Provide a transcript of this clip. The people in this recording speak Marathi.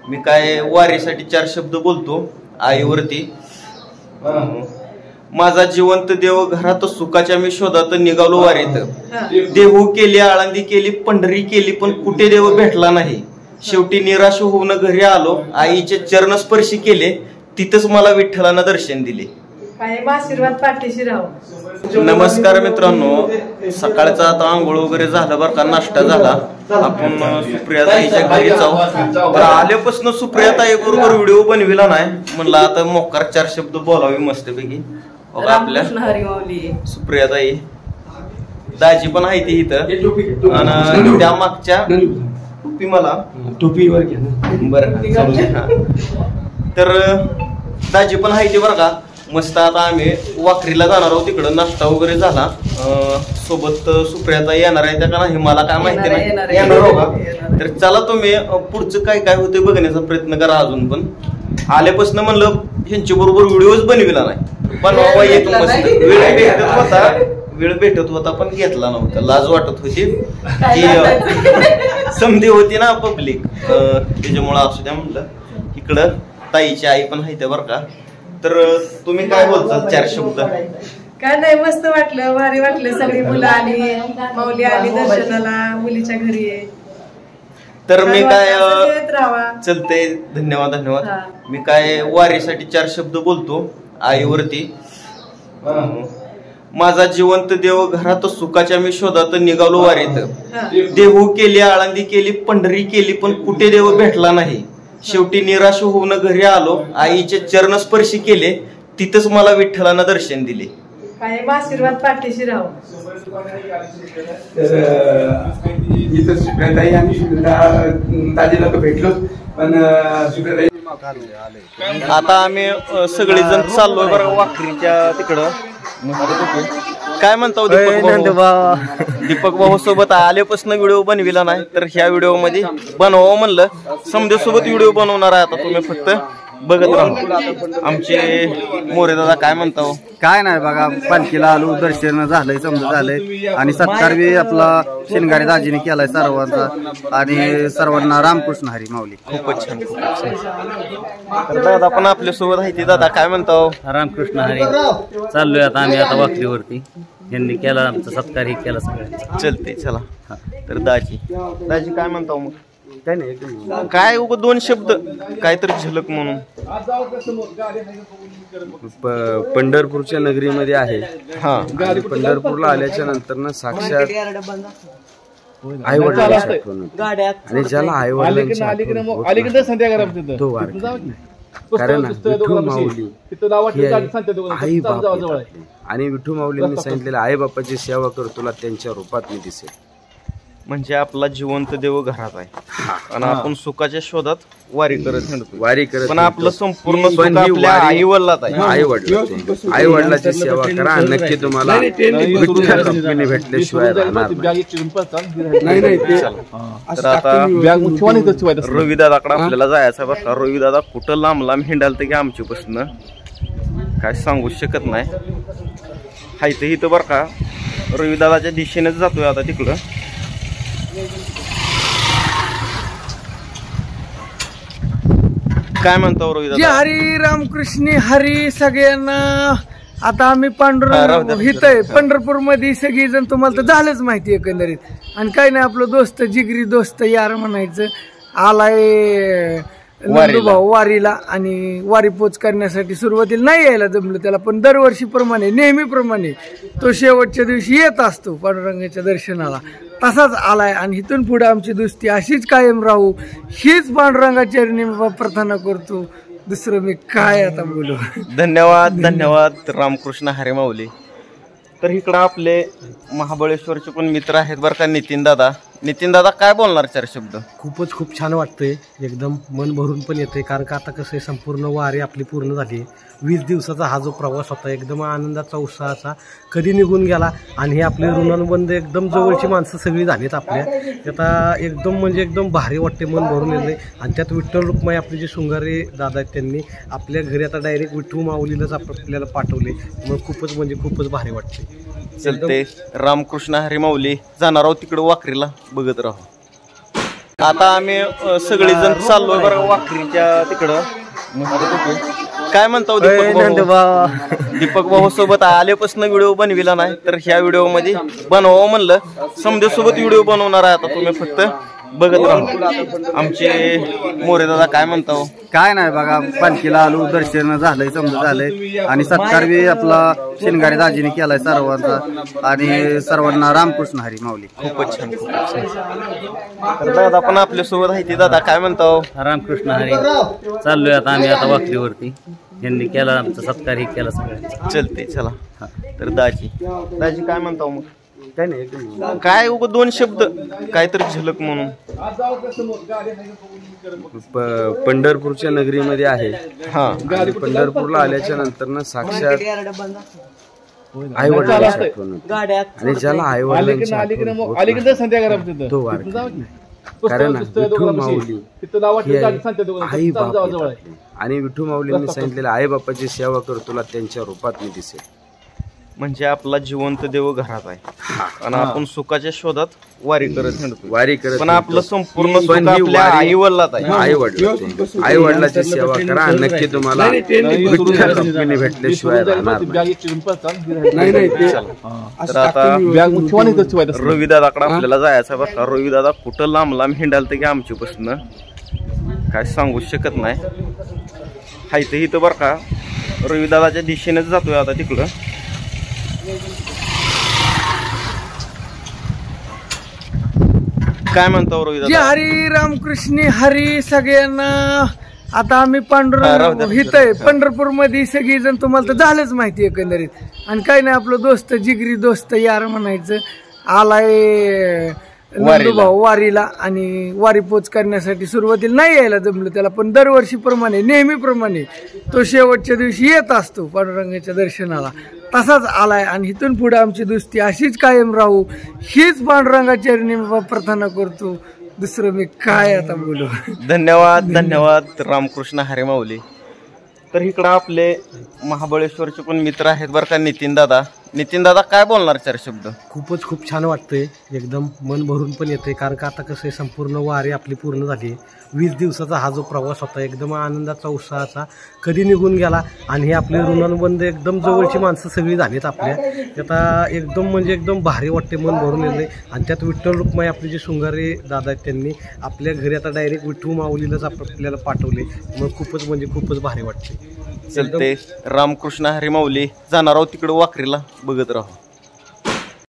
मी काय वारीसाठी 4 शब्द बोलतो आईवरती। माझा जिवंत देव घरात सुखाच्या मी शोधात निघालो वारीत। देहू केली आळंदी केली पंढरी केली पण कुठे देव भेटला नाही। शेवटी निराश होऊन घरी आलो आईचे चरण स्पर्शी केले तिथंच मला विठ्ठलानं दर्शन दिले। आशीर्वाद पाठीशी राहू। नमस्कार मित्रांनो, सकाळचा आता आंघोळ वगैरे झालं बरं का, नाश्ता झाला। आपण सुप्रियाताईच्या घरी जाऊ। तर आल्यापासून सुप्रियाताई बरोबर व्हिडिओ बनविला नाही, म्हणलं आता मोकार 4 शब्द बोलावे मस्तपैकी। आपल्या सुप्रियाताई दाजी पण आहे ती इथं, आणि त्या मागच्या टोपी मला टोपीवर घ्या बरं। तर दाजी पण आहे ती बरं का मस्त। आता आम्ही वाखरीला जाणार आहोत, तिकडं नाश्ता वगैरे झाला। सोबत सुप्रियाता येणार आहे त्या का नाही मला काय माहिती नाही, येणार हो का? तर चला तुम्ही पुढचं काय काय होतं बघण्याचा प्रयत्न करा। अजून पण आल्यापासून म्हणलं ह्यांच्या बरोबर व्हिडिओच बनविला नाही, पण एक मस्त वेळ भेटत होता पण घेतला नव्हता, लाज वाटत होती की समधी होती ना पब्लिक, त्याच्यामुळं असू द्या म्हणलं। इकडं ताईची आई पण आहे त्या बरं का। तर तुम्ही काय बोलता 4 शब्द? काय नाही, मस्त वाटलं, भारी वाटलं। सगळी मुलं आली, माऊली आली दर्शनाला, मुलीच्या घरी आहे। तर मी काय चलते, धन्यवाद धन्यवाद। मी काय वारीसाठी 4 शब्द बोलतो आईवरती। माझा जिवंत देव घरात सुखाच्या मी शोधात निघालो वारीत। देहू केली आळंदी केली पंढरी केली पण कुठे देव भेटला नाही। शेवटी निराश होऊन घरी आलो आईचे चरण स्पर्शी केले तिथंच मला विठ्ठलानं दर्शन दिले। आशीर्वाद पाठीशी राहू। इथं सुप्रियाताई आणि दाजीला भेटलो, पण सुप्रियाताई आता आम्ही सगळेजण चाललोय बरं वाखरीच्या तिकडं। काय म्हणतो दीपक भाऊ सोबत आल्यापासून व्हिडिओ बनविला नाही, तर ह्या व्हिडिओ मध्ये बनवावं म्हणलं। समजा सोबत व्हिडिओ बनवणार आहे, आता तुम्ही फक्त बघत राहा। आमचे मोरे दादा काय म्हणतो? काय नाही बघा, पालखीला आलो, दर्शन झालंय, समजा झालंय, आणि सत्कार बी आपला शिनगारे दाजीने केलाय सर्वांचा, आणि सर्वांना रामकृष्ण हरी माऊली। खूपच छान खूपच छान। तर दादा पण आपल्या सोबत आहे, दादा काय म्हणतो? रामकृष्ण हरी। चाललोय आता आम्ही आता वाखरीवरती, यांनी केला आमचा सत्कार ही केला सगळ्यांचा। चलते चला। तर दाजी काय म्हणतो मग? काय नाही, काय उग 2 शब्द काहीतरी झलक म्हणून। पंढरपूरच्या नगरीमध्ये आहे, हा, पंढरपूरला आल्याच्या नंतर ना साक्षात आई वडिलांची आठवण होते, आणि ज्याला आई वडिलांची तो वारकरी नाही। कारण विठू माऊली आई बाप, आणि विठू माऊलींनी सांगितलेलं आई बापाची सेवा कर तुला त्यांच्या रूपात मी दिसेल। म्हणजे आपला जिवंत देव घरात आहे, आणि आपण सुखाच्या शोधात वारी करत पण आपलं संपूर्ण आई वडिलात आहे। आई वडिलाची सेवा करा, नक्की तुम्हाला विठ्ठल भेटल्याशिवाय राहणार नाही। तर आता रवी दादाकडे आपल्याला जायचं बरं का। रवी दादा कुठं लांब लांब हिंडाल तर की आमच्यापासून काय सांगू शकत नाही। हाय तर इथं बरं का, रवी दादाच्या दिशेनेच जातोय आता तिकडं। काय म्हणतो रवी दादा? हरी रामकृष्ण हरी सगळ्यांना। आता आम्ही पांडुरंग हिथं पंढरपूर मध्ये सगळीजण, तुम्हाला तर झालंच माहिती एकंदरीत, आणि काही नाही आपलं दोस्त जिगरी दोस्त यार म्हणायचं आलाय नंदूभाऊ वारीला, आणि वारी पोच करण्यासाठी सुरुवातीला नाही यायला जमलं त्याला, पण दरवर्षीप्रमाणे नेहमीप्रमाणे तो शेवटच्या दिवशी येत असतो पांडुरंगाच्या दर्शनाला, तसाच आलाय। आणि इथून पुढे आमची दोस्ती अशीच कायम राहू हीच पांडुरंगाच्या चरणी प्रार्थना करतो। दुसरं मी काय आता बोलू। धन्यवाद धन्यवाद, रामकृष्ण हरी माऊली। तर इकडं आपले महाबळेश्वरचे पण मित्र आहेत बरं का, नितीन दादा काय बोलणार 4 शब्द? खूप छान वाटतंय, एकदम मन भरून पण येते, कारण का आता कसं आहे संपूर्ण वारी आपली पूर्ण झाली। 20 दिवसाचा हा जो प्रवास होता एकदम आनंदाचा उत्साहाचा कधी निघून गेला, आणि हे आपले ऋणानुबंध एकदम जवळची माणसं सगळी झालीत आपल्या, आता एकदम म्हणजे एकदम भारी वाटते, मन भरून येते। आणि त्यात विठ्ठल रुक्माई आपले जे शृंगारे दादा आहेत त्यांनी आपल्या घरी आता डायरेक्ट विठू माऊलीलाच आपल्याला पाठवले, मग खूपच भारी वाटते। चलते, रामकृष्ण हरी माऊली। जाणार आहोत तिकडे वाखरीला, बघत राहू। आता आम्ही सगळेजण चाललोय बरं वाखरीच्या तिकडं. काय म्हणतो दीपक भाऊ सोबत आल्यापासून व्हिडिओ बनविला नाही, तर ह्या व्हिडिओ मध्ये बनवावं म्हणलं. समजा सोबत व्हिडिओ बनवणार आहे. आता तुम्ही फक्त बघत राहा. आमचे मोरे दादा काय म्हणतो? काय नाही बघा, पालखीला आलो, दर्शन झालंय, समजा झालंय आणि सत्कार बी आपला शिनगारी दाजीने केलाय सर्वांचा. आणि सर्वांना रामकृष्ण हरी माऊली. खूपच छान, खूपच छान. तर दादा पण आपल्या सोबत आहे. ते दादा काय म्हणतो? रामकृष्ण हरी. चाललोय आता आम्ही आता वाखरीवरती. यांनी केला आमचा सत्कार ही केला सगळ्यांचा. चलते चला. तर दाजी काय म्हणतो मग? काय नाही, काय उगं दोन शब्द काहीतरी झलक म्हणून. पंढरपूरच्या नगरीमध्ये आहे. हा, आणि पंढरपूरला आल्याच्या नंतर ना साक्षात आई वडिलांची आठवण होते. आणि ज्याला आई वडिलांची आठवण होत नाही, तो वारकरी नाही. कारण विठू माऊली आई बाप येतात. आणि विठू माऊलींनी सांगितलेलं आई बापाची सेवा कर, तुला त्यांच्या रूपात मी दिसेल. म्हणजे आपला जिवंत देव घरात आहे आणि आपण सुखाच्या शोधात वारी करत हिंडतो. पण आपलं संपूर्ण सुख आपल्या आई वडिलात आहे. आई वडिलाची सेवा करा, नक्की तुम्हाला विठ्ठल रुक्मिणी भेटल्याशिवाय राहणार नाही. तर आता रवी दादाकडे आपल्याला जायचं बरं का. रवी दादा कुठं लांब लांब हिंडाल तर की आमच्यापासून काय सांगू शकत नाही. हाय तर इथं बरं का, रवी दादाच्या दिशेनेच जातोय आता तिकडं. काय म्हणतो रवी दादा? हरी रामकृष्ण हरी सगळ्यांना. आता आम्ही पांडुरंग हितय पंढरपूर मध्ये सगळीजण तुम्हाला तर झालंच माहिती एकंदरीत. आणि काही नाही, आपलं दोस्त जिगरी दोस्त यार म्हणायचं आलाय नंदूभाऊ वारीला. आणि वारी पोच करण्यासाठी सुरुवातीला नाही यायला जमलं त्याला, पण दरवर्षीप्रमाणे नेहमीप्रमाणे तो शेवटच्या दिवशी येत असतो पांडुरंगाच्या दर्शनाला. तसाच आलाय. आणि इथून पुढे आमची दोस्ती अशीच कायम राहू हीच पांडुरंगाच्या चरणी प्रार्थना करतो. दुसरं मी काय आता बोलू. धन्यवाद धन्यवाद रामकृष्ण हरी माऊली. तर इकडं आपले महाबळेश्वरचे पण मित्र आहेत बरं का, नितीन दादा. नितीन दादा काय बोलणार 4 शब्द? खूप छान वाटतंय, एकदम मन भरून पण येते. कारण का आता कसं आहे, संपूर्ण वारी आपली पूर्ण झाली. 20 दिवसाचा हा जो प्रवास होता एकदम आनंदाचा उत्साहाचा कधी निघून गेला. आणि हे आपले ऋणानुबंध एकदम जवळची माणसं सगळी झालीत आपल्या. आता एकदम म्हणजे एकदम भारी वाटते, मन भरून येते. आणि त्यात विठ्ठल रुक्माई आपले जे शृंगारे दादा आहेत त्यांनी आपल्या घरी आता डायरेक्ट विठू माऊलीलाच आपल्याला पाठवले. मग खूपच भारी वाटते. चलते. रामकृष्ण हरी माऊली. जाणार आहोत तिकडे वाखरीला, बघत राहू.